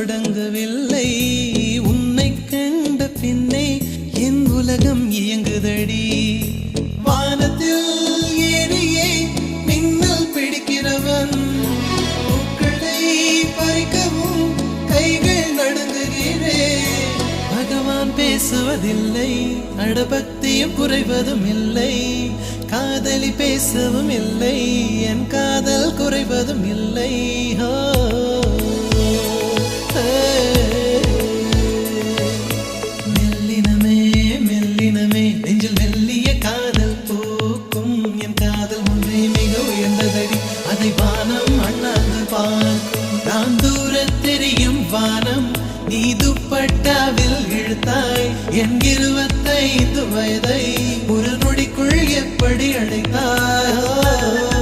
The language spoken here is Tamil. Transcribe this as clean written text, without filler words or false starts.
தொடங்கவில்லை உன்னை கண்ட பின்னே என் உலகம் இயங்குதடி வானத்தில் ஏறியே மின்னல் பிடிக்கிறவன் பூக்களை பறிக்கவும் கைகள் நடுங்குகிறேன் பகவான் பேசுவதில்லை அடபக்தியும் குறைவதும் இல்லை காதலி பேசவும் இல்லை என் காதல் குறைவதும் இல்லை மெல்லினமே மெல்லினமே நெஞ்சில் மெல்லிய காதல் பூக்கும் என் காதல் ஒன்றே மிக உயர்ந்ததடி அதை வானம் அண்ணாந்து பார்க்கும் நான் தூர தெரியும் வானம் நீ துப்பட்டாவில் இழுத்தாய் என் 25 வயதை ஒரு நொடிக்குள் எப்படி அடைத்தாய்